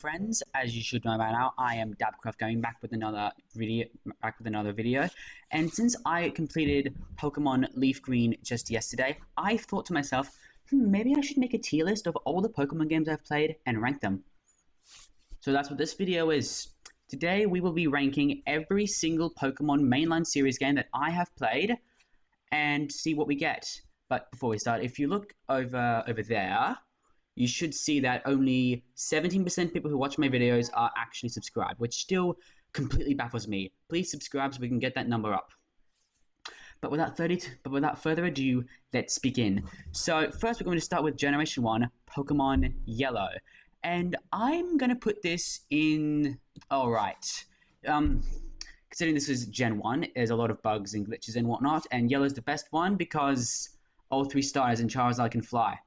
Friends, as you should know by now, I am Dabcraft going back with another video. And since I completed Pokemon Leaf Green just yesterday, I thought to myself, maybe I should make a tier list of all the Pokemon games I've played and rank them. So that's what this video is. Today we will be ranking every single Pokemon mainline series game that I have played and see what we get. But before we start, if you look over there, you should see that only 17% of people who watch my videos are actually subscribed, which still completely baffles me. Please subscribe so we can get that number up. But without further ado, let's begin. So first we're going to start with Generation 1, Pokemon Yellow. And I'm going to put this in... Alright. Considering this is Gen 1, there's a lot of bugs and glitches and whatnot, and Yellow's the best one because all 3 stars and Charizard can fly.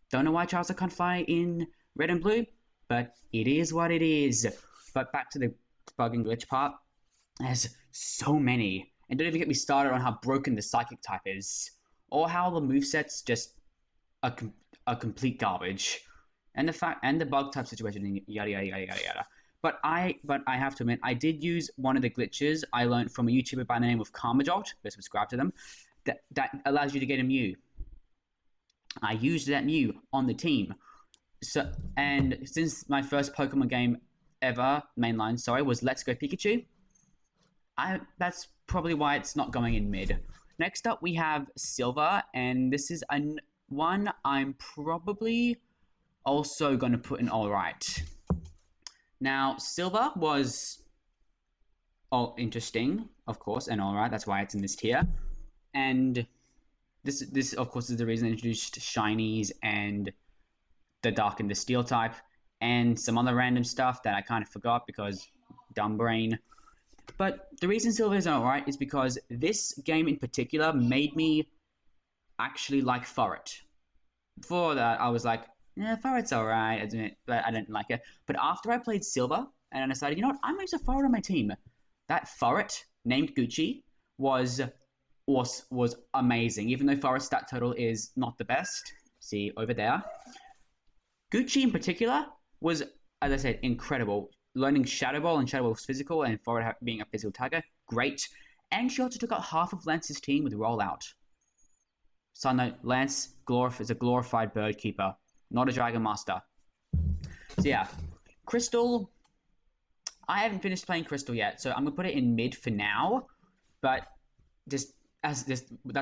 Don't know why Charizard can't fly in Red and Blue, but it is what it is. But back to the bug and glitch part. There's so many. And don't even get me started on how broken the Psychic type is. Or how the moveset's just a complete garbage. And the bug type situation, yada yada yada yada yada. But I have to admit, I did use one of the glitches I learned from a YouTuber by the name of Karmajolt. Go subscribe to them. That allows you to get a Mew. I used that Mew on the team. And since my first Pokemon game ever, mainline, was Let's Go Pikachu, that's probably why it's not going in mid. Next up we have Silver, and this is one I'm probably also going to put in alright. Now, Silver was interesting, of course, and alright, that's why it's in this tier. And this of course is the reason I introduced Shinies and the Dark and the Steel type and some other random stuff that I kind of forgot because dumb brain. But the reason Silver is alright is because this game in particular made me actually like Furret. Before that I was like, yeah, Furret's alright, but I didn't like it. But after I played Silver and I decided, you know what, I'm going to use a Furret on my team. That Furret named Gucci was amazing, even though Furret's stat total is not the best. See over there. Gucci in particular was, as I said, incredible. Learning Shadow Ball, and Shadow Ball was physical, and Furret being a physical tiger, great. And she also took out half of Lance's team with Rollout. Side note, Lance is a glorified bird keeper, not a Dragon Master. So yeah, Crystal, I haven't finished playing Crystal yet, so I'm going to put it in mid for now, but that's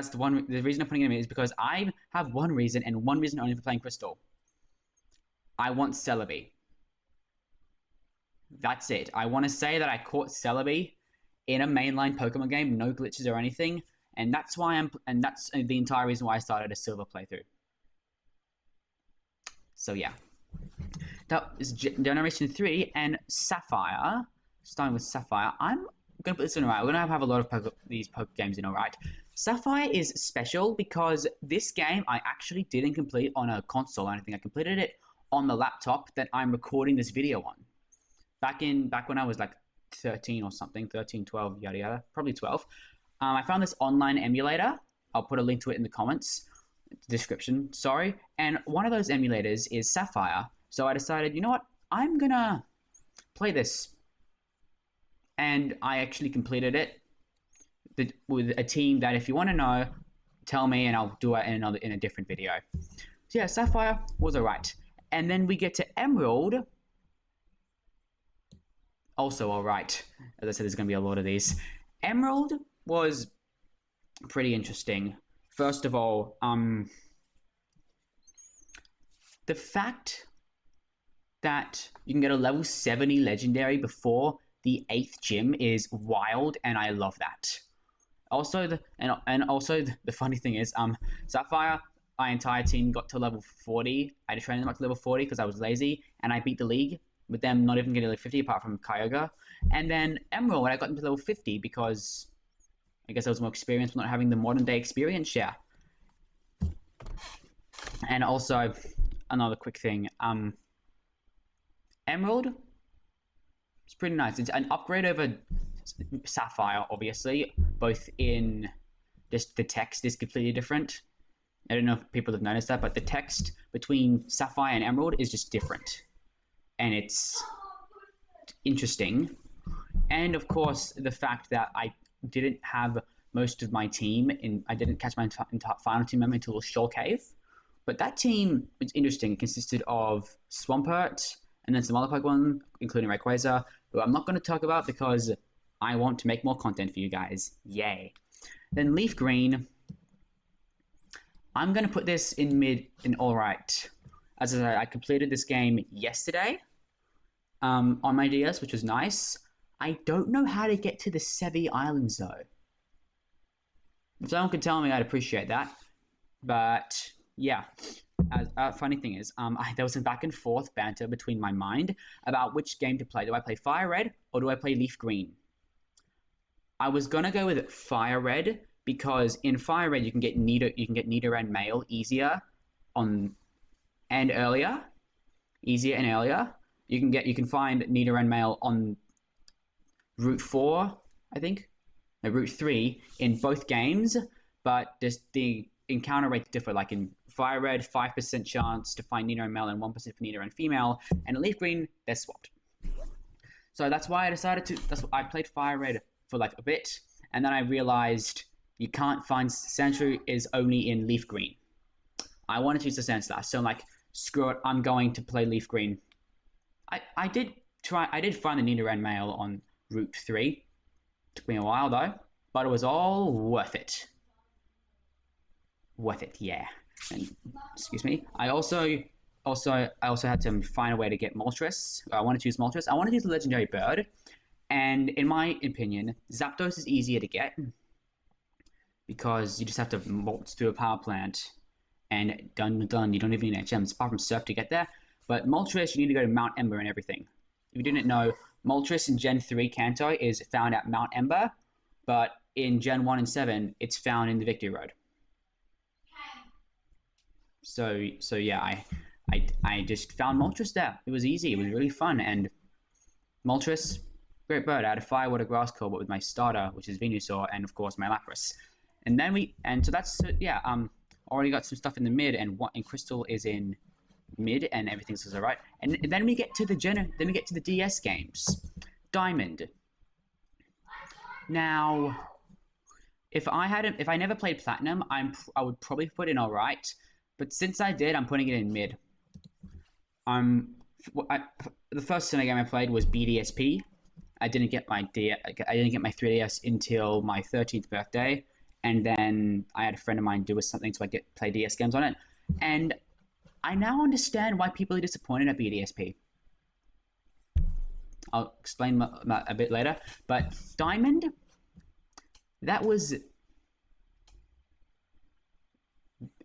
the reason I'm putting it in is because I have one reason and one reason only for playing Crystal. I want Celebi. That's it. I want to say that I caught Celebi in a mainline Pokemon game, no glitches or anything, and that's that's the entire reason why I started a Silver playthrough. So yeah, that is Generation 3 and Sapphire. Starting with Sapphire, I'm going to put this in alright. We're going to have a lot of these Poke games in alright. Sapphire is special because this game I actually didn't complete on a console or anything. I completed it on the laptop that I'm recording this video on. Back when I was like 13 or something, 13, 12, yada yada, probably 12. I found this online emulator. I'll put a link to it in the comments, description, sorry. And one of those emulators is Sapphire. So I decided, you know what, I'm going to play this. And I actually completed it with a team that, if you want to know, tell me and I'll do it in a different video. So yeah, Sapphire was alright. And then we get to Emerald. Also alright. As I said, there's going to be a lot of these. Emerald was pretty interesting. First of all, the fact that you can get a level 70 legendary before the 8th gym is wild, and I love that. Also, the funny thing is, Sapphire, my entire team got to level 40. I had to train them up to level 40 because I was lazy, and I beat the league with them not even getting level 50 apart from Kyogre. And then Emerald, I got them to level 50 because I guess I was more experienced not having the modern day experience share. And also, another quick thing, Emerald, it's pretty nice. It's an upgrade over Sapphire, obviously, both in just the text is completely different. I don't know if people have noticed that, but the text between Sapphire and Emerald is just different. and it's interesting. And of course, the fact that I didn't have most of my team I didn't catch my entire final team member until Shoal Cave. But that team was interesting. It consisted of Swampert and then some other Pokemon, including Rayquaza, who I'm not going to talk about because I want to make more content for you guys. Yay. Then Leaf Green. I'm going to put this in mid in alright. As I said, I completed this game yesterday on my DS, which was nice. I don't know how to get to the Sevi Islands, though. If someone could tell me, I'd appreciate that. But, yeah. Funny thing is, there was some back and forth banter between my mind about which game to play. Do I play Fire Red or do I play Leaf Green? I was gonna go with Fire Red because in Fire Red you can get Nidoran Male easier and earlier. Easier and earlier. You can find Nidoran Male on Route 4, I think. No, Route 3 in both games, but just the encounter rates differ. Like in Fire Red, 5% chance to find Nidoran Male and 1% for Nidoran Female, and in Leaf Green, they're swapped. So that's why I decided to. I played Fire Red for like a bit, and then I realized you can't find Sandshrew is only in Leaf Green. I wanted to use the Sandslash, so I'm like, screw it, I'm going to play Leaf Green. I did find the Nidoran Male on Route 3. Took me a while though, but it was all worth it. Worth it, yeah. And excuse me. I also had to find a way to get Moltres. I wanted to use Moltres. I wanted to use the Legendary Bird, and in my opinion, Zapdos is easier to get because you just have to waltz through a power plant, and done. You don't even need HMs apart from Surf to get there. But Moltres, you need to go to Mount Ember and everything. If you didn't know, Moltres in Gen 3 Kanto is found at Mount Ember, but in Gen 1 and 7, it's found in the Victory Road. So yeah, I just found Moltres there. It was easy. It was really fun. And Moltres, great bird. I had a Fire Water Grass Core, but with my starter, which is Venusaur, and of course my Lapras. So that's yeah. Already got some stuff in the mid, and Crystal is in mid, and everything's alright. And then we get to the DS games. Diamond. Now, if I never played Platinum, I would probably put in alright. But since I did, I'm putting it in mid. The first Sinnoh game I played was BDSP. I didn't get my 3DS until my 13th birthday, and then I had a friend of mine do something so I could play DS games on it. And I now understand why people are disappointed at BDSP. I'll explain that a bit later. But Diamond, that was,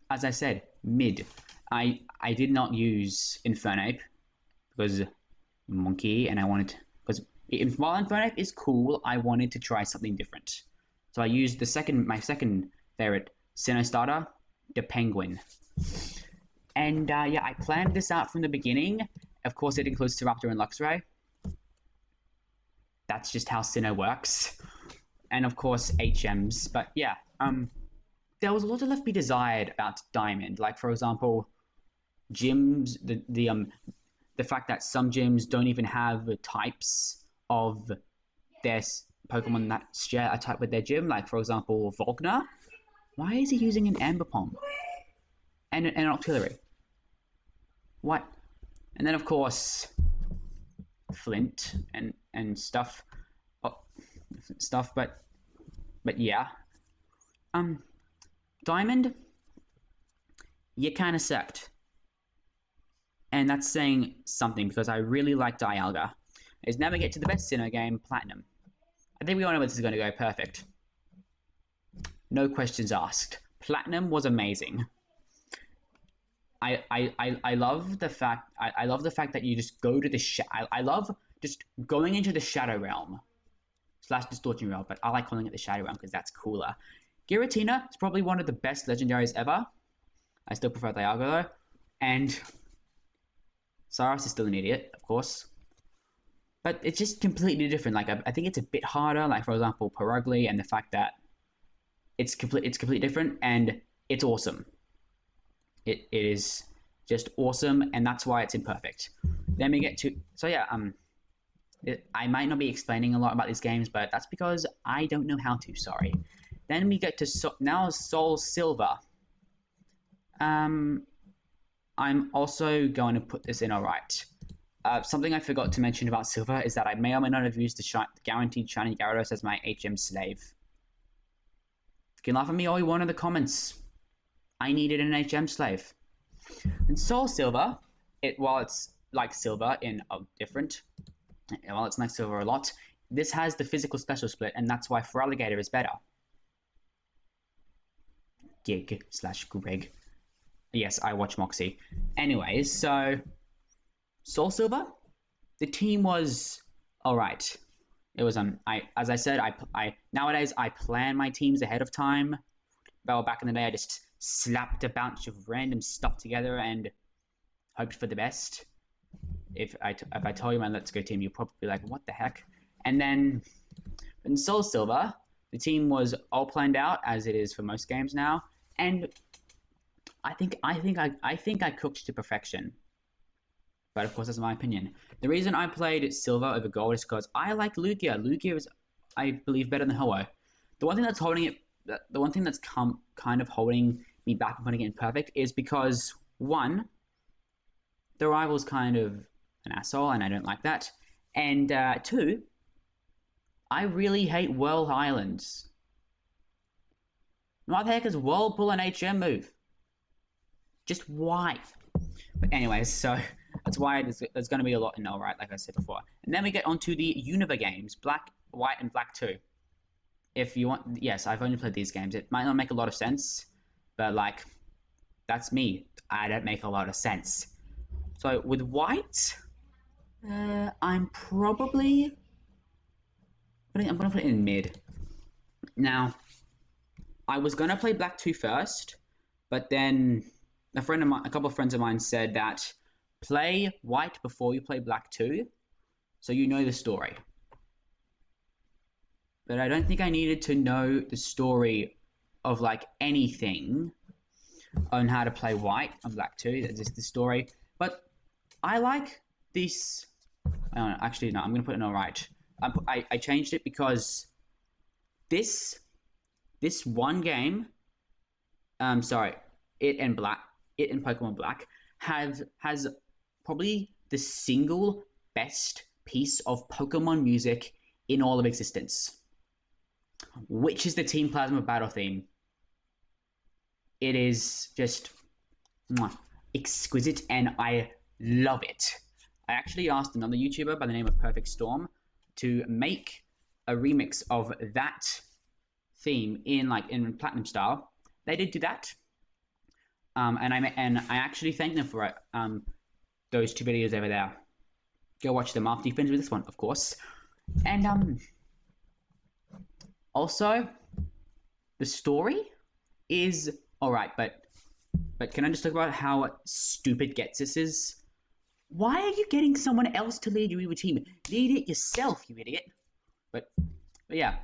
as I said, mid. I did not use Infernape because monkey, and because while Infernape is cool, I wanted to try something different. So I used my second favorite Sinnoh starter, the Penguin. And yeah, I planned this out from the beginning. Of course, it includes Staraptor and Luxray. That's just how Sinnoh works. And of course, HMs. But yeah, there was a lot left to be desired about Diamond. Like, for example, gyms, the fact that some gyms don't even have types of their Pokemon that share a type with their gym. Like, for example, Volkner. Why is he using an Amber Palm? And an Octillery? What? And then, of course, Flint and stuff. But yeah. Diamond, you kind of sucked. And that's saying something because I really like Dialga. It's never get to the best Sinnoh game, Platinum. I think we all know this is going to go perfect. No questions asked. Platinum was amazing. I love the fact that you just go to the I love just going into the Shadow Realm / Distortion Realm, but I like calling it the Shadow Realm because that's cooler. Giratina is probably one of the best legendaries ever. I still prefer Dialga though, and Saras is still an idiot, of course. But it's just completely different. Like I think it's a bit harder. Like for example, Perugly, and the fact that it's completely different, and it's awesome. It is just awesome, and that's why it's imperfect. Then we get to I might not be explaining a lot about these games, but that's because I don't know how to. Sorry. Then we get to now Soul Silver. I'm also going to put this in alright. Something I forgot to mention about Silver is that I may or may not have used the guaranteed shiny Gyarados as my HM slave. You can laugh at me all you want in the comments. I needed an HM slave. And Soul Silver, while it's like Silver in a different, while it's like Silver a lot, this has the physical special split, and that's why Feraligatr is better. Gig/Greg. Yes, I watch Moxie. Anyways, so Soul Silver, the team was alright. It was as I said, I nowadays I plan my teams ahead of time. Well, back in the day, I just slapped a bunch of random stuff together and hoped for the best. If I tell you my Let's Go team, you'll probably be like, what the heck? And then in Soul Silver, the team was all planned out, as it is for most games now, and I think I cooked to perfection. But of course, that's my opinion. The reason I played Silver over Gold is because I like Lugia. Lugia is, I believe, better than Ho-Oh. The one thing that's holding it, the one thing that's kind of holding me back from putting it in perfect is because, one, the rival's kind of an asshole, and I don't like that. And two, I really hate Whirl Islands. What the heck is Whirlpool an HM move? Just why? But anyways, so that's why there's going to be a lot in alright, like I said before. And then we get onto the Unova games, Black, White, and Black 2. If you want, yes, I've only played these games. It might not make a lot of sense, but like, that's me. I don't make a lot of sense. So with White, I'm going to put it in mid. Now, I was going to play Black 2 first, but then a couple of friends of mine said that play White before you play Black 2, so you know the story. But I don't think I needed to know the story of like anything on how to play White on Black 2. That's just the story. But I like this. Actually, no, I'm going to put it in alright. I changed it because this one game, it and Pokemon Black has probably the single best piece of Pokemon music in all of existence, which is the Team Plasma battle theme. It is just exquisite, and I love it. I actually asked another YouTuber by the name of Perfect Storm to make a remix of that theme in Platinum style. They did do that. And I actually thank them for it. Those two videos over there. Go watch them after you finish with this one, of course. And also, the story is alright, but can I just talk about how stupid Getsus is? Why are you getting someone else to lead your team? Lead it yourself, you idiot. But yeah,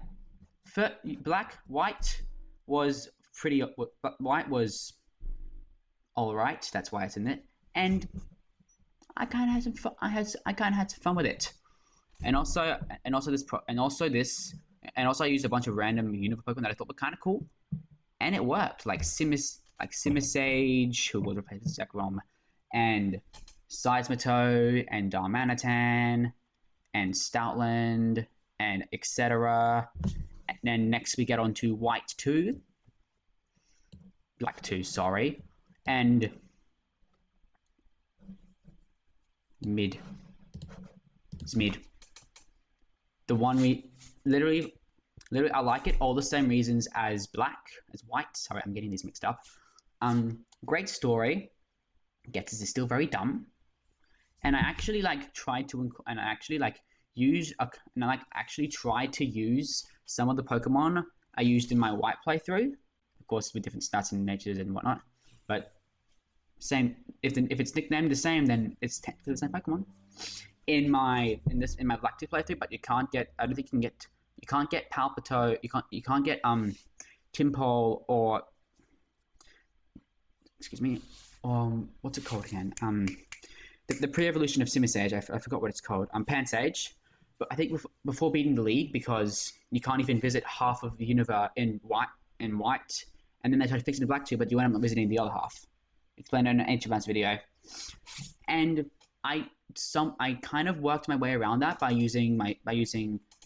White was alright. That's why it's in it, and I kind of had some fun. I kind of had some fun with it, and also I used a bunch of random Unova Pokemon that I thought were kind of cool, and it worked. Like Simisage, who was replaced with Zekrom, and Seismitoad, and Darmanitan, and Stoutland, and etc. And then next we get on to White 2. Black 2, sorry. And mid. It's mid. The one we literally I like it all the same reasons as White. Sorry, I'm getting these mixed up. Great story. Getsus is still very dumb. And I actually tried to use some of the Pokemon I used in my White playthrough, of course with different stats and natures and whatnot. But same, if it's nicknamed the same, then it's technically the same Pokemon. In my Black 2 playthrough, but you can't get. I don't think you can't get Palpito. You can't get Timpole or excuse me. What's it called again? the pre-evolution of Simisage. I forgot what it's called. Pansage. But I think before beating the league, because you can't even visit half of the universe in white, and then they try to fix it in black too, but you end up visiting the other half. Explained in an Ancient Ones video. And I kind of worked my way around that by using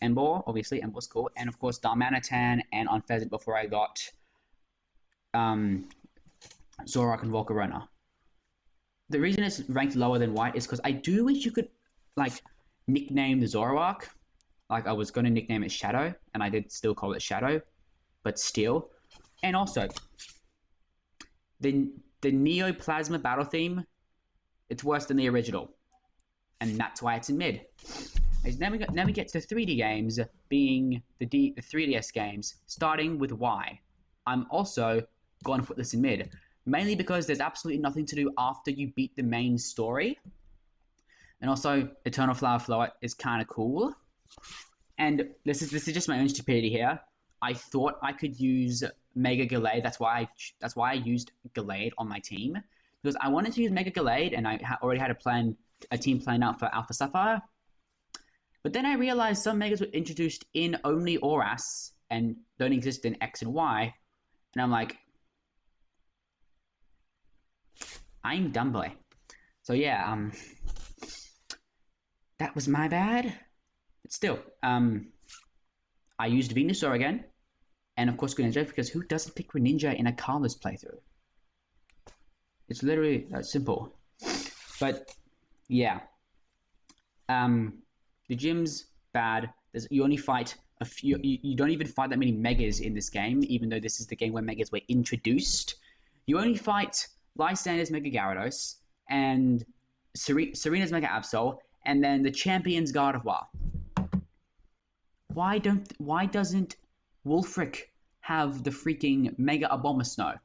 Ember, obviously Ember's cool, and of course Darmanitan and Unfezant before I got Zoroark and Volcarona. The reason it's ranked lower than white is because I do wish you could like nickname the Zoroark. Like I was gonna nickname it Shadow, and I did still call it Shadow, but still. And also the Neoplasma battle theme, it's worse than the original. And that's why it's in mid. Then we get to 3D games, being the 3DS games, starting with Y. I'm also going to put this in mid, mainly because there's absolutely nothing to do after you beat the main story. And also, Eternal Flower Flow is kind of cool. And this is just my own stupidity here. I thought I could use Mega Gallade. That's why I used Gallade on my team, because I wanted to use Mega Gallade, and I already had a team planned out for Alpha Sapphire. But then I realized some Megas were introduced in only Oras and don't exist in X and Y, and I'm like, I'm dumb boy. So yeah, that was my bad. But still, I used Venusaur again, and of course Greninja, because who doesn't pick Greninja in a Carlos playthrough? It's literally that simple. But yeah, the gym's bad. You only fight a few. You don't even fight that many Megas in this game, even though this is the game where Megas were introduced. You only fight Lysander's Mega Gyarados and Serena's Mega Absol, and then the champion's Gardevoir. Why doesn't Wulfric have the freaking Mega Abomasnow?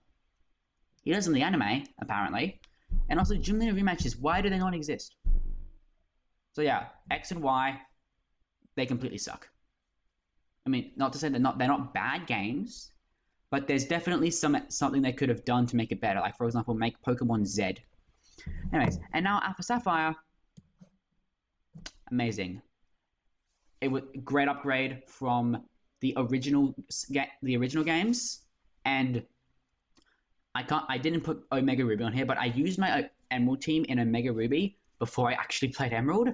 He does in the anime, apparently. And also, Gym Leader rematches, why do they not exist? So yeah, X and Y, they completely suck. I mean, not to say they're not bad games, but there's definitely something they could have done to make it better. Like, for example, make Pokemon Z. Anyways, and now Alpha Sapphire, amazing. It was a great upgrade from the original games, and I didn't put Omega Ruby on here, but I used my Emerald team in Omega Ruby before I actually played Emerald,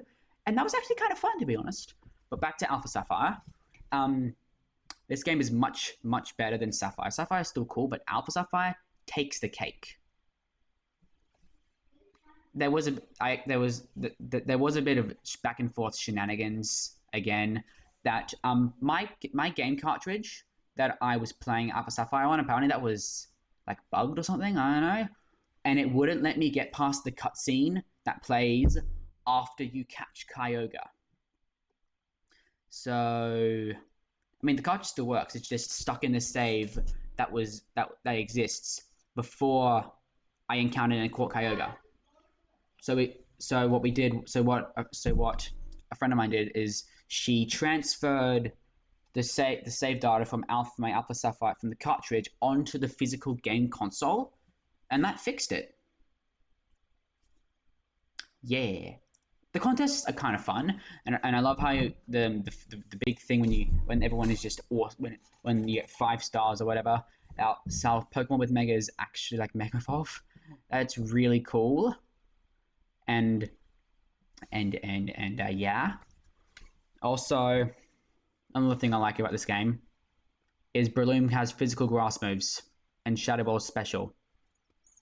and that was actually kind of fun, to be honest. But back to Alpha Sapphire. This game is much, much better than Sapphire. Sapphire is still cool, but Alpha Sapphire takes the cake. There was a bit of back and forth shenanigans again. That my game cartridge that I was playing Alpha Sapphire on, apparently that was like bugged or something. I don't know, and it wouldn't let me get past the cutscene that plays after you catch Kyogre. So, I mean, the cartridge still works. It's just stuck in the save that exists before I encountered and caught Kyogre. So what a friend of mine did is she transferred the save data from my Alpha Sapphire from the cartridge onto the physical game console, and that fixed it. Yeah. The contests are kind of fun, and I love how the big thing when everyone is just awesome, when you get 5 stars or whatever, how Pokemon with Megas actually like Mega Evolve. That's really cool. And yeah. Also, another thing I like about this game is Breloom has physical grass moves and Shadow Ball is special.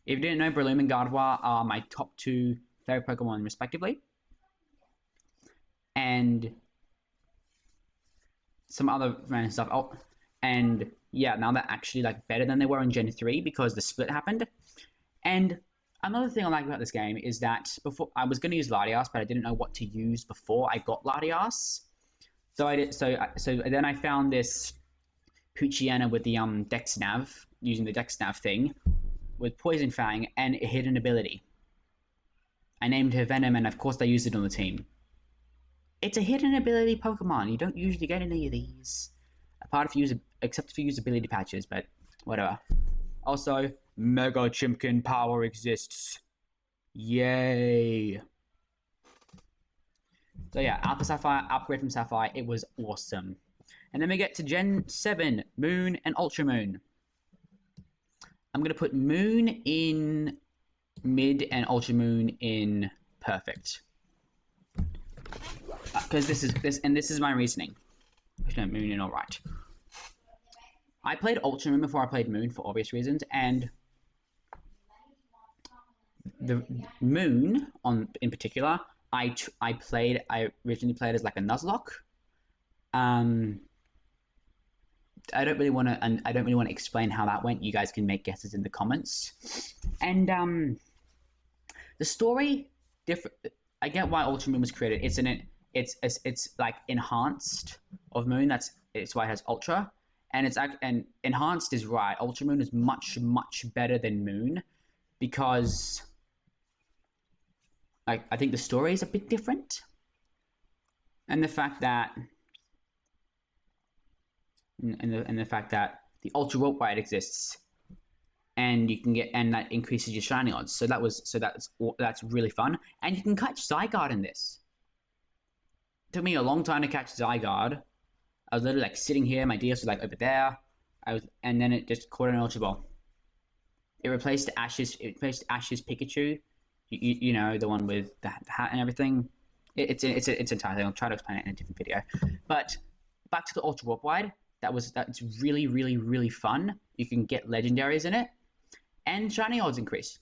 If you didn't know, Breloom and Gardevoir are my top 2 favorite Pokemon respectively. And some other random stuff. Oh, and yeah, now they're actually like better than they were in Gen 3 because the split happened. And another thing I like about this game is that before I was going to use Latias, but I didn't know what to use before I got Latias. So I did. So then I found this Poochyena with the Dex Nav, using the Dex Nav thing with Poison Fang and a hidden ability. I named her Venom, and of course they used it on the team. It's a hidden ability Pokemon. You don't usually get any of these, except for usability patches, but whatever. Also, Mega Chimkin power exists. Yay! So yeah, Alpha Sapphire, upgrade from Sapphire, it was awesome. And then we get to Gen 7, Moon and Ultra Moon. I'm going to put Moon in mid and Ultra Moon in perfect. Because this is my reasoning. No, Moon in alright. I played Ultra Moon before I played Moon for obvious reasons, and the Moon in particular, I originally played as like a Nuzlocke. I don't really want to explain how that went. You guys can make guesses in the comments. And the story different. I get why Ultra Moon was created. It's like enhanced of Moon. It's why it has Ultra, and enhanced is right. Ultra Moon is much better than Moon because I think the story is a bit different, and the fact that the Ultra Warp Ride exists, and you can that increases your shiny odds. So that's really fun, and you can catch Zygarde in this. It took me a long time to catch Zygarde. I was literally like sitting here, my DS was like over there. And then it just caught an Ultra Ball. It replaced Ash's Pikachu. You know, the one with the hat and everything. It's entire thing. I'll try to explain it in a different video. But back to the Ultra Warp Wide. That's really fun. You can get legendaries in it, and shiny odds increase.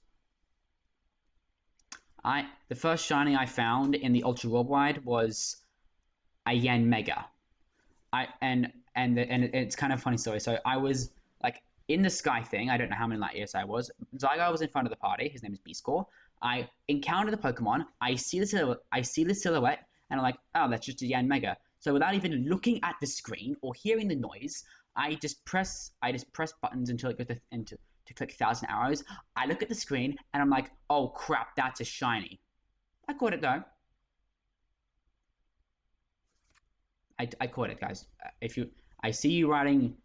The first shiny I found in the Ultra Warp Wide was a Yanmega. And it's kind of a funny story. So I was like in the sky thing. I don't know how many light years I was. Zygarde was in front of the party. His name is B-Score. I encounter the Pokemon. I see the silhouette, and I'm like, oh, that's just a Yanmega. So without even looking at the screen or hearing the noise, I just press buttons until it goes to click 1,000 arrows. I look at the screen and I'm like, oh crap, that's a shiny. I caught it though. I caught it, guys. I see you writing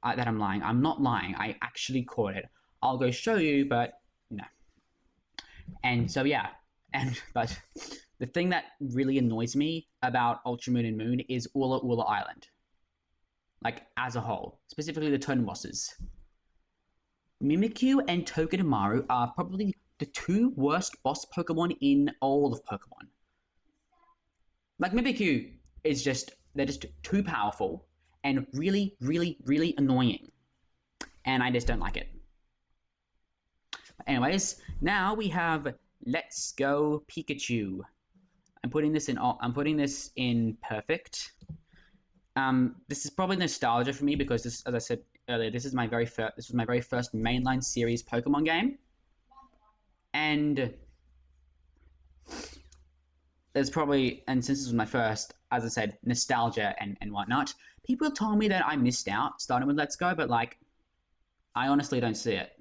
that I'm lying. I'm not lying. I actually caught it. I'll go show you, but no. And so yeah, but the thing that really annoys me about Ultra Moon and Moon is Ula Ula Island. Like, as a whole. Specifically the totem bosses. Mimikyu and Togedemaru are probably the two worst boss Pokemon in all of Pokemon. Like, Mimikyu is they're just too powerful and really annoying. And I just don't like it. But anyways, now we have Let's Go Pikachu. I'm putting this in perfect. This is probably nostalgia for me because this, as I said earlier, this was my very first mainline series Pokemon game, and since this was my first, as I said, nostalgia and whatnot. People told me that I missed out starting with Let's Go, but like, I honestly don't see it.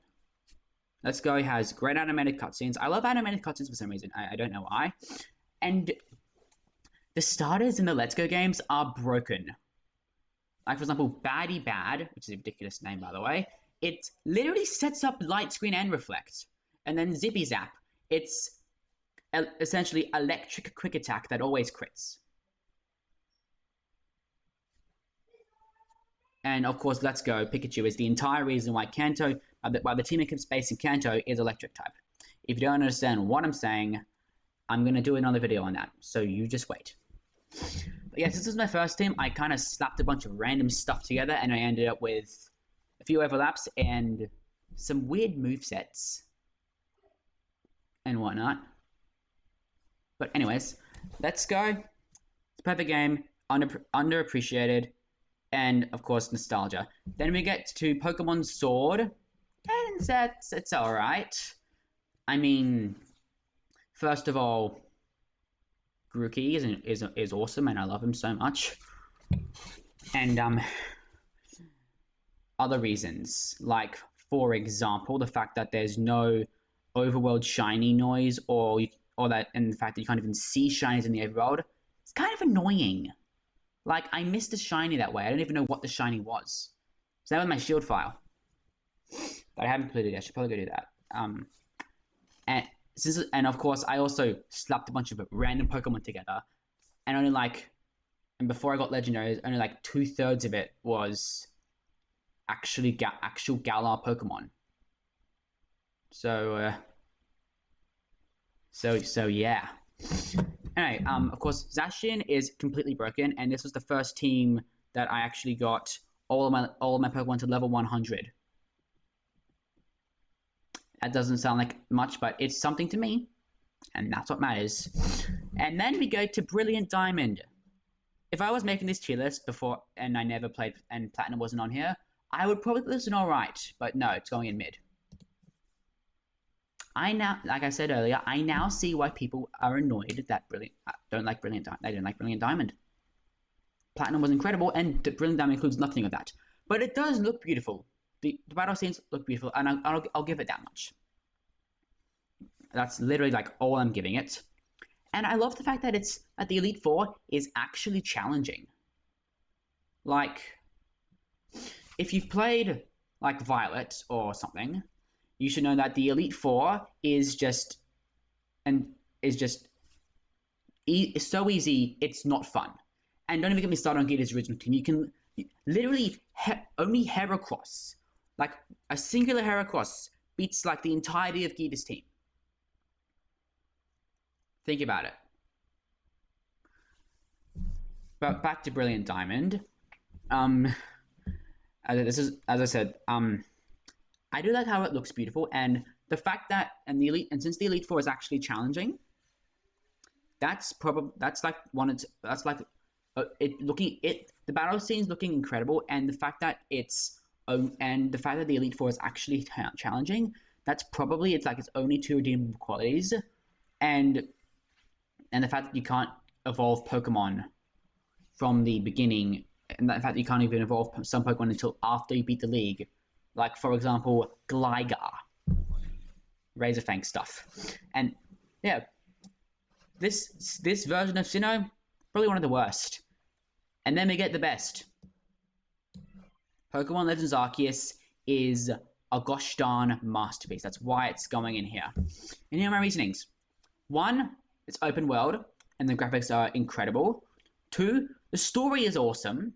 Let's Go has great animated cutscenes. I love animated cutscenes for some reason. I don't know why. And the starters in the Let's Go games are broken. Like, for example, Baddie Bad, which is a ridiculous name, by the way, it literally sets up Light Screen and Reflect. And then Zippy Zap, it's essentially electric quick attack that always crits. And of course, Let's Go Pikachu is the entire reason why the team that keeps Space in Kanto is electric type. If you don't understand what I'm saying, I'm going to do another video on that, so you just wait. But yeah, since this was my first team, I kind of slapped a bunch of random stuff together, and I ended up with a few overlaps and some weird movesets and whatnot. But anyways, Let's Go. It's a perfect game, underappreciated, and of course, nostalgia. Then we get to Pokemon Sword, and it's alright. I mean, first of all, Grookey is awesome, and I love him so much. And other reasons, like for example, the fact that there's no overworld shiny noise, and the fact that you can't even see shinies in the overworld, it's kind of annoying. Like, I missed a shiny that way. I don't even know what the shiny was. So that was my shield file, but I haven't completed it. I should probably go do that. And of course, I also slapped a bunch of random Pokemon together and only like, and before I got legendaries, only like 2/3 of it was actually actual Galar Pokemon. So, so yeah. Anyway, of course, Zacian is completely broken, and this was the first team that I actually got all of my Pokemon to level 100. That doesn't sound like much, but it's something to me, and that's what matters. And then we go to Brilliant Diamond. If I was making this tier list before and I never played and Platinum wasn't on here, I would probably listen all right, but no, it's going in mid. I now, like I said earlier, I now see why people are annoyed that don't like Brilliant Diamond. They don't like Brilliant Diamond. Platinum was incredible, and Brilliant Diamond includes nothing of that. But it does look beautiful. The battle scenes look beautiful, and I'll give it that much. That's literally like all I'm giving it. And I love the fact that the Elite Four is actually challenging. Like, if you've played like Violet or something, you should know that the Elite Four is just so easy. It's not fun. And don't even get me started on Gita's original team. You can literally only Heracross, like a singular Heracross, beats like the entirety of Gita's team. Think about it. But back to Brilliant Diamond. As I said, I do like how it looks beautiful, and the fact that since the Elite Four is actually challenging, the battle scene's looking incredible, and the fact that the Elite Four is actually challenging, that's probably its only two redeemable qualities, and the fact that you can't evolve Pokemon from the beginning, and the fact that you can't even evolve some Pokemon until after you beat the league, like for example Gligar, Razorfang stuff, and yeah, this version of Sinnoh, probably one of the worst. And then we get the best. Pokemon Legends Arceus is a gosh darn masterpiece. That's why it's going in here. And here are my reasonings. 1, it's open world, and the graphics are incredible. 2, the story is awesome.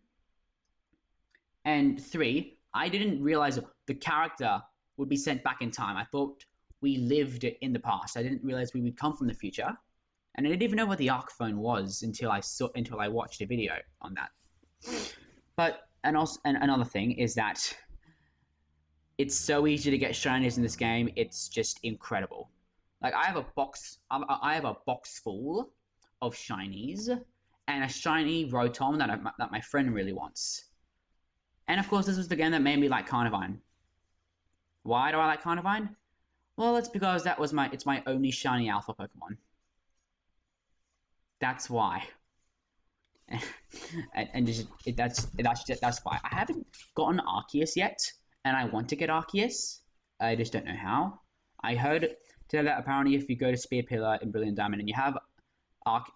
And 3, I didn't realize the character would be sent back in time. I thought we lived in the past. I didn't realize we would come from the future. And I didn't even know what the Arc phone was until I watched a video on that. But and another thing is that it's so easy to get shinies in this game. It's just incredible. Like I have a box full of shinies and a shiny Rotom that my friend really wants. And of course, this was the game that made me like Carnivine. Why do I like Carnivine? Well, it's because it's my only shiny alpha Pokemon. That's why. That's why. I haven't gotten Arceus yet, and I want to get Arceus. I just don't know how. I heard today that apparently if you go to Spear Pillar in Brilliant Diamond and you have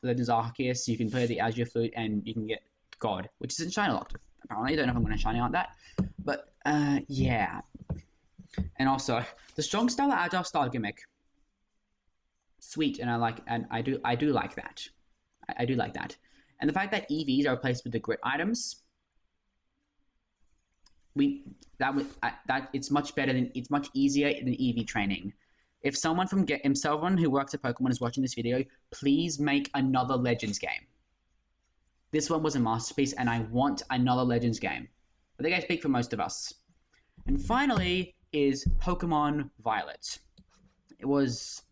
Legends Arceus, you can play the Azure Flute and you can get God, which isn't shiny locked. Apparently, I don't know if I'm going to shiny on that, but yeah. And also the strong style agile style gimmick, sweet, and I do like that. I do like that. And the fact that EVs are replaced with the grit items, it's much easier than EV training. If someone who works at Pokemon is watching this video, please make another Legends game. This one was a masterpiece, and I want another Legends game. I think I speak for most of us. And finally is Pokemon Violet. It was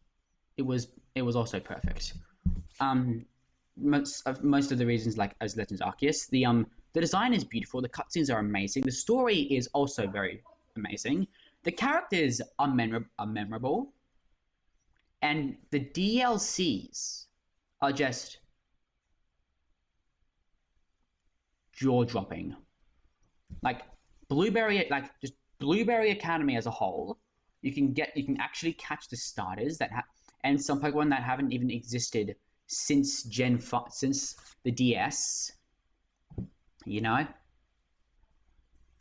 also perfect. Most of the reasons, like as Legends Arceus, the design is beautiful, the cutscenes are amazing, the story is also very amazing, the characters are memorable, and the DLCs are just jaw-dropping. Like Blueberry Academy as a whole, you can actually catch the starters and some Pokemon that haven't even existed since since the DS, you know,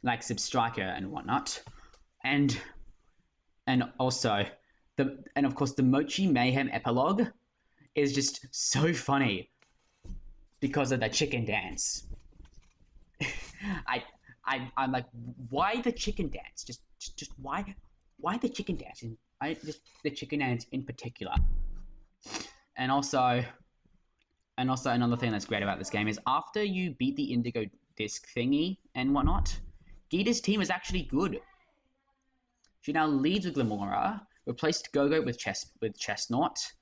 like Substriker and whatnot, and also of course the Mochi Mayhem epilogue is just so funny. because of the chicken dance. I, I'm like, why the chicken dance? Just why the chicken dance? And I just the chicken dance in particular. And also, another thing that's great about this game is after you beat the Indigo Disc thingy and whatnot, Gita's team is actually good. She now leads with Glamora, replaced Go-Go with Chestnut,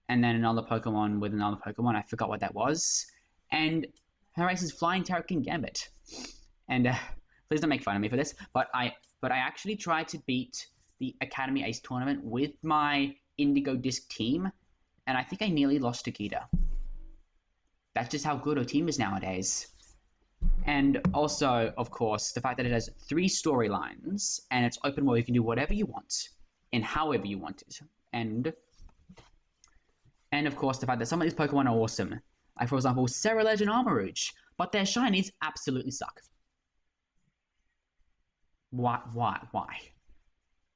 and then another Pokemon with another Pokemon. I forgot what that was. And her race is Flying Terrakin Gambit. And please don't make fun of me for this, but I actually tried to beat the Academy Ace tournament with my Indigo Disc team, and I think I nearly lost to Gita. That's just how good her team is nowadays. And also, of course, the fact that it has 3 storylines and it's open world, you can do whatever you want and however you want it. And of course, the fact that some of these Pokemon are awesome. Like, for example, Ceruledge and Armarouge, but their shinies absolutely suck. Why?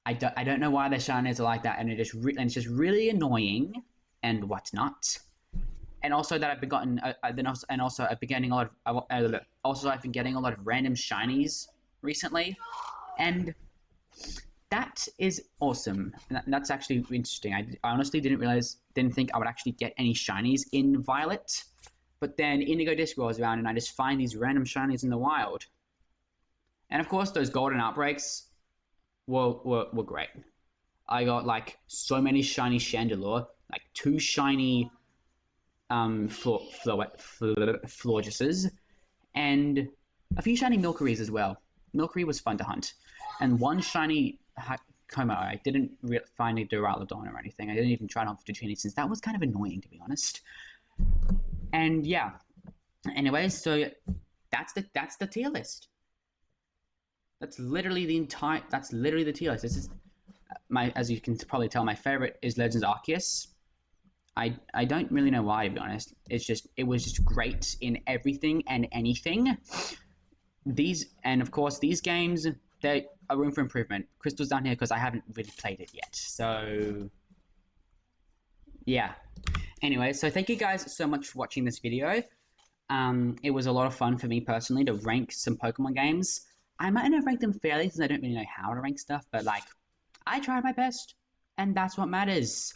I don't know why their shinies are like that, and it's just really annoying and whatnot. And also that I've been getting I've been getting a lot of random shinies recently, and that is awesome. That's actually interesting. I honestly didn't think I would actually get any shinies in Violet, but then Indigo Disc rolls around and I just find these random shinies in the wild. And of course, those golden outbreaks were great. I got like so many shiny Chandelure, like 2 shiny Florgesses, and a few shiny Milceries as well. Milcery was fun to hunt, and 1 shiny Como. I didn't find a Duraludon or anything. I didn't even try to hunt for Dratini since that was kind of annoying, to be honest. And yeah, anyway, so that's the tier list. That's literally the tier list. This is as you can probably tell, my favorite is Legends Arceus. I don't really know why, to be honest. It was just great in everything and anything. And of course these games, they are room for improvement. Crystal's down here because I haven't really played it yet. So yeah. Anyway, so thank you guys so much for watching this video. It was a lot of fun for me personally to rank some Pokemon games. I might not rank them fairly because I don't really know how to rank stuff, but like, I tried my best, and that's what matters.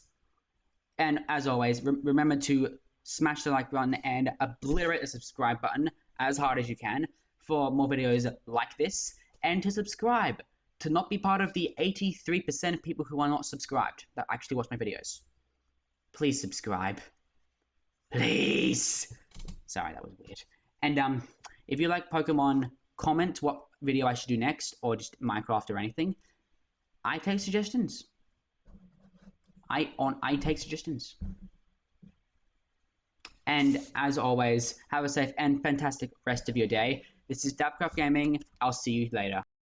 And as always, remember to smash the like button and obliterate the subscribe button as hard as you can for more videos like this, and to subscribe to not be part of the 83% of people who are not subscribed that actually watch my videos. Please subscribe. Please. Sorry, that was weird. And if you like Pokemon, comment what video I should do next, or just Minecraft or anything. I take suggestions. I take suggestions. And as always, have a safe and fantastic rest of your day. This is Dabcraft Gaming. I'll see you later.